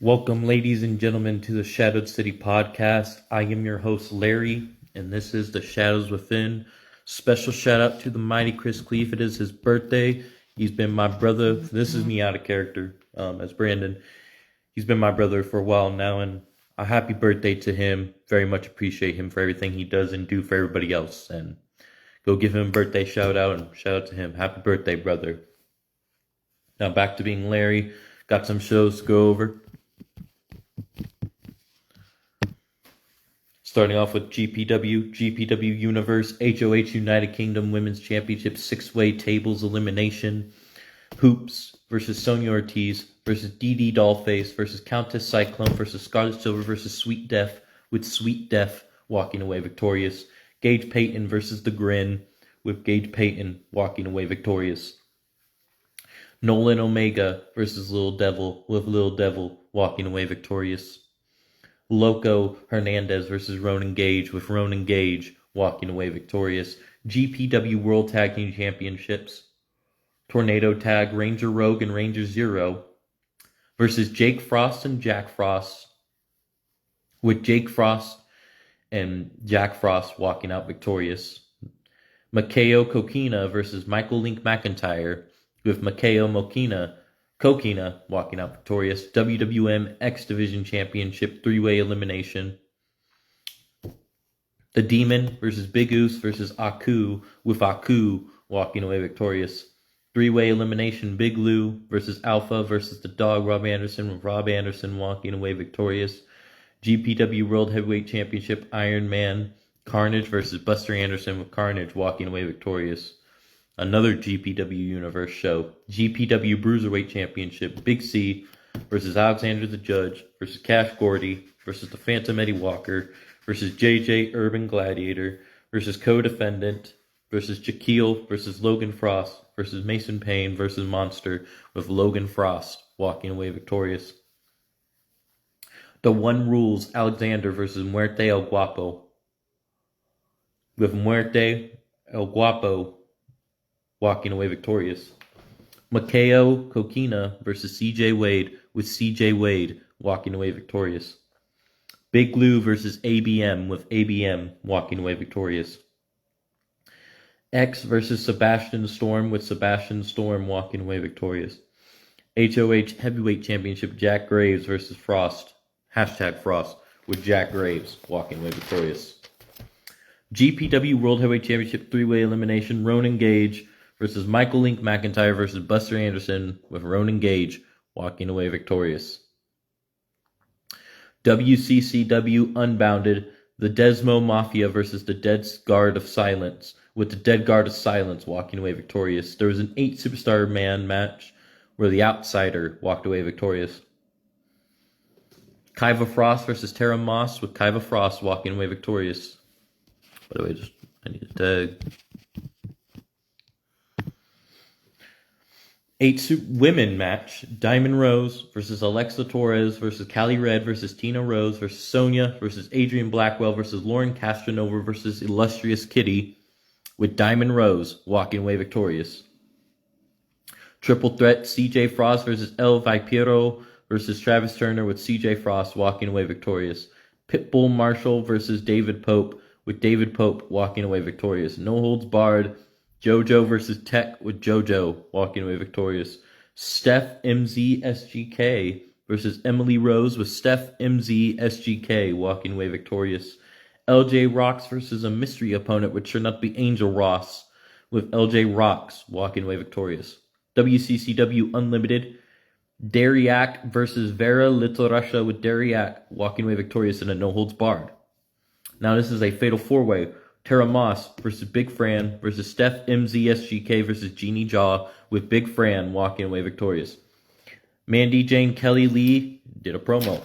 Welcome, ladies and gentlemen, to the Shadowed City podcast. I am your host, Larry, and this is the Shadows Within. Special shout out to the mighty Chris Cleef. It is his birthday. He's been my brother. This is me out of character as Brandon. He's been my brother for a while now, and a happy birthday to him. Very much appreciate him for everything he does and do for everybody else. And go give him a birthday shout out and shout out to him. Happy birthday, brother. Now back to being Larry. Got some shows to go over. Starting off with GPW Universe, HOH United Kingdom Women's Championship 6-way tables elimination. Hoops versus Sonia Ortiz versus DD Dollface versus Countess Cyclone versus Scarlet Silver versus Sweet Def, with Sweet Def walking away victorious. Gage Payton versus The Grin, with Gage Payton walking away victorious. Nolan Omega versus Lil Devil, with Lil Devil walking away victorious. Loco Hernandez versus Ronan Gage, with Ronan Gage walking away victorious. GPW World Tag Team Championships. Tornado Tag Ranger Rogue and Ranger Zero versus Jake Frost and Jack Frost, with Jake Frost and Jack Frost walking out victorious. Makeo Kokina versus Michael Link McIntyre, with Makeo Kokina walking out victorious. WWM X Division Championship 3-way elimination. The Demon versus Big Oos versus Aku, with Aku walking away victorious. 3-way elimination, Big Lou versus Alpha versus the Dog Rob Anderson, with Rob Anderson walking away victorious. GPW World Heavyweight Championship Iron Man Carnage versus Buster Anderson, with Carnage walking away victorious. Another GPW Universe show, GPW Bruiserweight Championship, Big C versus Alexander the Judge versus Cash Gordy versus the Phantom Eddie Walker versus JJ Urban Gladiator versus Co-Defendant versus Jaquil versus Logan Frost versus Mason Payne versus Monster, with Logan Frost walking away victorious. The One Rules Alexander versus Muerte El Guapo, with Muerte El Guapo walking away victorious. Makeo Kokina versus CJ Wade, with CJ Wade walking away victorious. Big Lou versus ABM, with ABM walking away victorious. X versus Sebastian Storm, with Sebastian Storm walking away victorious. HOH Heavyweight Championship Jack Graves versus Frost, #Frost, with Jack Graves walking away victorious. GPW World Heavyweight Championship 3-way elimination, Ronan Gage versus Michael Link McIntyre versus Buster Anderson, with Ronan Gage walking away victorious. WCCW Unbounded, the Desmo Mafia versus the Dead Guard of Silence, with the Dead Guard of Silence walking away victorious. There was an 8-superstar man match where the Outsider walked away victorious. Kaiva Frost versus Tara Moss, with Kaiva Frost walking away victorious. By the way, I need a tag. 8 women match, Diamond Rose versus Alexa Torres versus Callie Red versus Tina Rose versus Sonia versus Adrian Blackwell versus Lauren Castronova versus Illustrious Kitty, with Diamond Rose walking away victorious. Triple threat, CJ Frost versus El Vampiro versus Travis Turner, with CJ Frost walking away victorious. Pitbull Marshall versus David Pope, with David Pope walking away victorious. No Holds Barred, JoJo versus Tech, with JoJo walking away victorious. Steph MZ SGK versus Emily Rose, with Steph MZ SGK walking away victorious. LJ Rocks versus a mystery opponent, which turned out to be Angel Ross, with LJ Rocks walking away victorious. WCCW Unlimited, Dariak versus Vera Little Russia, with Dariak walking away victorious in a no holds barred. Now this is a fatal 4-way. Tara Moss versus Big Fran versus Steph MZ SGK versus Jeannie Jaw, with Big Fran walking away victorious. Mandy Jane Kelly Lee did a promo.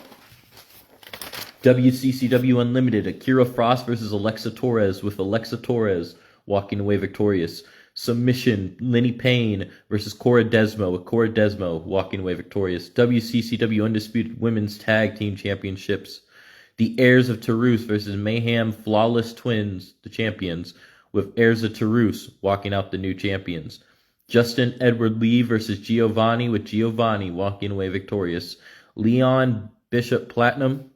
WCCW Unlimited, Akira Frost versus Alexa Torres, with Alexa Torres walking away victorious. Submission, Lenny Payne versus Cora Desmo, with Cora Desmo walking away victorious. WCCW Undisputed Women's Tag Team Championships, the Heirs of Toulouse versus Mayhem Flawless Twins, the champions, with Heirs of Toulouse walking out the new champions. Justin Edward Lee versus Giovanni, with Giovanni walking away victorious. Leon Bishop Platinum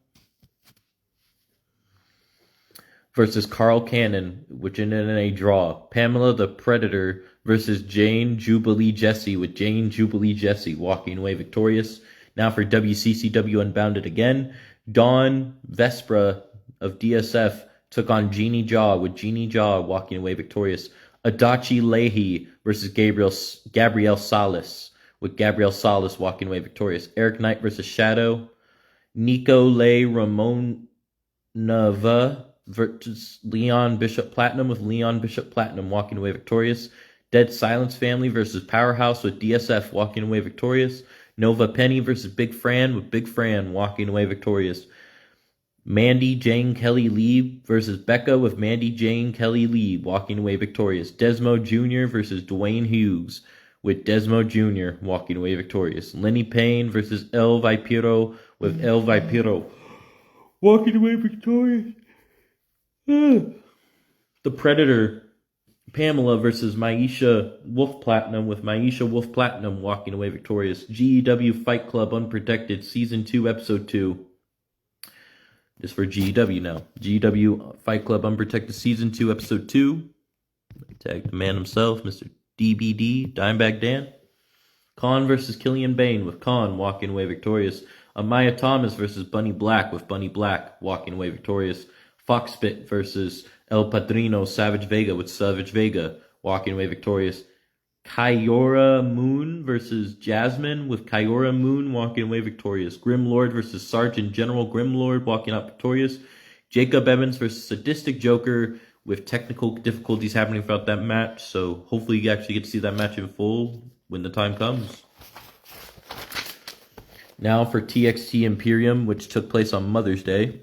versus Carl Cannon, which ended in a draw. Pamela the Predator versus Jane Jubilee Jesse, with Jane Jubilee Jesse walking away victorious. Now for WCCW Unbounded again, Dawn Vespra of DSF took on Jeannie Jaw, with Jeannie Jaw walking away victorious. Adachi Leahy versus Gabrielle Salas, with Gabrielle Salas walking away victorious. Eric Knight versus Shadow. Nico Le Ramonova versus Leon Bishop Platinum, with Leon Bishop Platinum walking away victorious. Dead Silence Family versus Powerhouse, with DSF walking away victorious. Nova Penny versus Big Fran, with Big Fran walking away victorious. Mandy Jane Kelly Lee versus Becca, with Mandy Jane Kelly Lee walking away victorious. Desmo Jr. versus Dwayne Hughes, with Desmo Jr. walking away victorious. Lenny Payne versus El Vampiro, with El Vampiro walking away victorious. The Predator, Pamela versus Maisha Wolf Platinum, with Maisha Wolf Platinum walking away victorious. GEW Fight Club Unprotected Season 2 Episode 2. This for GEW now. GEW Fight Club Unprotected Season 2 Episode 2. Tag the man himself, Mr. DBD, Dimebag Dan. Khan versus Killian Bane, with Khan walking away victorious. Amaya Thomas versus Bunny Black, with Bunny Black walking away victorious. Foxspit versus El Padrino Savage Vega, with Savage Vega walking away victorious. Kyora Moon versus Jasmine, with Kyora Moon walking away victorious. Grimlord versus Sergeant General Grimlord walking out victorious. Jacob Evans versus Sadistic Joker, with technical difficulties happening throughout that match, so hopefully you actually get to see that match in full when the time comes. Now for TXT Imperium, which took place on Mother's Day.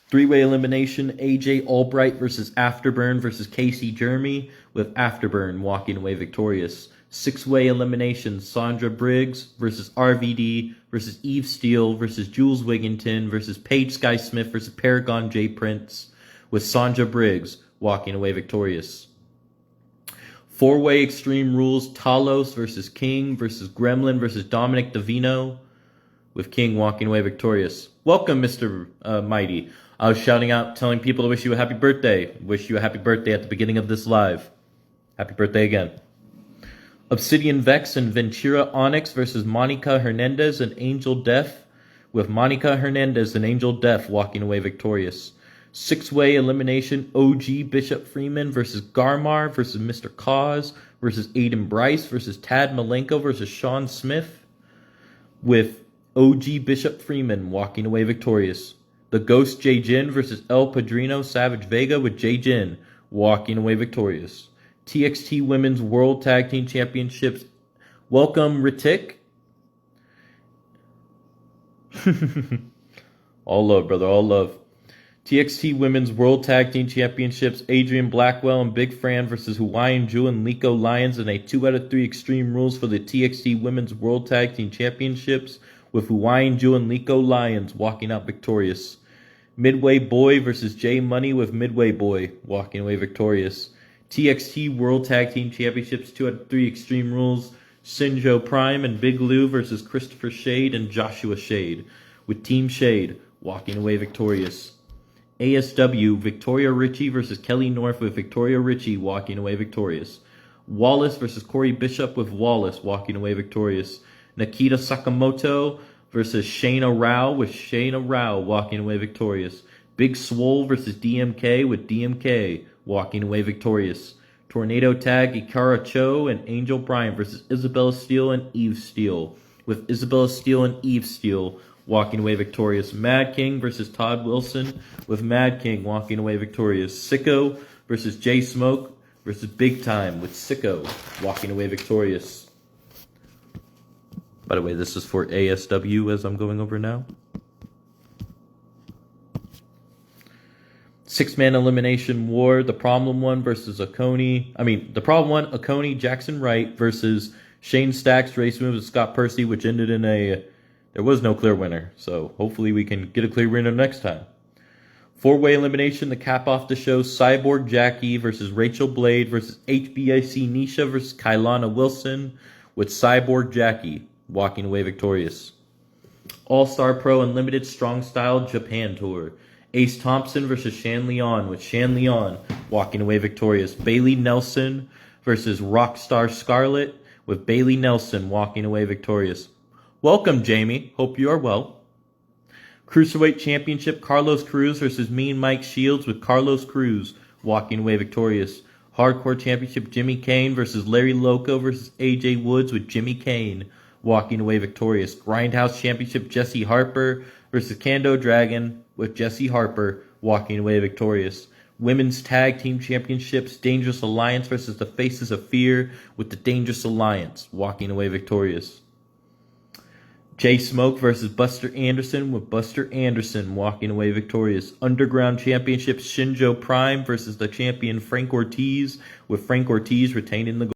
Three-way elimination, AJ Albright versus Afterburn versus Casey Jeremy, with Afterburn walking away victorious. Six-way elimination, Sandra Briggs versus RVD versus Eve Steele versus Jules Wigginton versus Paige Sky Smith versus Paragon J. Prince, with Sandra Briggs walking away victorious. Four-way Extreme Rules, Talos versus King versus Gremlin versus Dominic Davino, with King walking away victorious. Welcome, Mr. Mighty. I was shouting out, telling people to wish you a happy birthday. Wish you a happy birthday at the beginning of this live. Happy birthday again. Obsidian Vex and Ventura Onyx versus Monica Hernandez and Angel Death, with Monica Hernandez and Angel Death walking away victorious. Six-way elimination, OG Bishop Freeman versus Garmar versus Mr. Cause versus Aiden Bryce versus Tad Malenko versus Sean Smith, with OG Bishop Freeman walking away victorious. The Ghost J Jin versus El Padrino Savage Vega, with J Jin walking away victorious. TXT Women's World Tag Team Championships. Welcome, Ritik. All love, brother, all love. TXT Women's World Tag Team Championships. Adrian Blackwell and Big Fran versus Hawaiian Jewel and Liko Lyons in a 2-out-of-3 Extreme Rules for the TXT Women's World Tag Team Championships, with Hawaiian Jewel and Liko Lyons walking out victorious. Midway Boy versus J Money, with Midway Boy walking away victorious. TXT World Tag Team Championships 2-out-of-3 Extreme Rules. Sinjo Prime and Big Lou versus Christopher Shade and Joshua Shade, with Team Shade walking away victorious. ASW, Victoria Ritchie versus Kelly North, with Victoria Ritchie walking away victorious. Wallace versus Corey Bishop, with Wallace walking away victorious. Nikita Sakamoto versus Shayna Rao, with Shayna Rao walking away victorious. Big Swole versus DMK, with DMK walking away victorious. Tornado Tag, Ikara Cho and Angel Bryan versus Isabella Steele and Eve Steele, with Isabella Steele and Eve Steele walking away victorious. Mad King versus Todd Wilson, with Mad King walking away victorious. Sicko versus Jay Smoke versus Big Time, with Sicko walking away victorious. By the way, this is for ASW as I'm going over now. Six-man elimination war. The Problem One versus Oconee. The Problem One, Oconee, Jackson Wright versus Shane Stacks, Race Moves, and Scott Percy, which ended in a... There was no clear winner, so hopefully we can get a clear winner next time. Four-way elimination, the cap off the show, Cyborg Jackie versus Rachel Blade versus HBIC Nisha versus Kailana Wilson, with Cyborg Jackie walking away victorious. All-Star Pro Unlimited Strong Style Japan Tour. Ace Thompson versus Shan Leon, with Shan Leon walking away victorious. Bailey Nelson versus Rockstar Scarlett, with Bailey Nelson walking away victorious. Welcome, Jamie. Hope you are well. Cruiserweight Championship Carlos Cruz versus Mean Mike Shields, with Carlos Cruz walking away victorious. Hardcore Championship Jimmy Kane versus Larry Loco versus AJ Woods, with Jimmy Kane walking away victorious. Grindhouse Championship Jesse Harper versus Kando Dragon, with Jesse Harper walking away victorious. Women's Tag Team Championships Dangerous Alliance versus the Faces of Fear, with the Dangerous Alliance walking away victorious. Jay Smoke versus Buster Anderson, with Buster Anderson walking away victorious. Underground Championship Shinjo Prime versus the champion Frank Ortiz, with Frank Ortiz retaining the gold.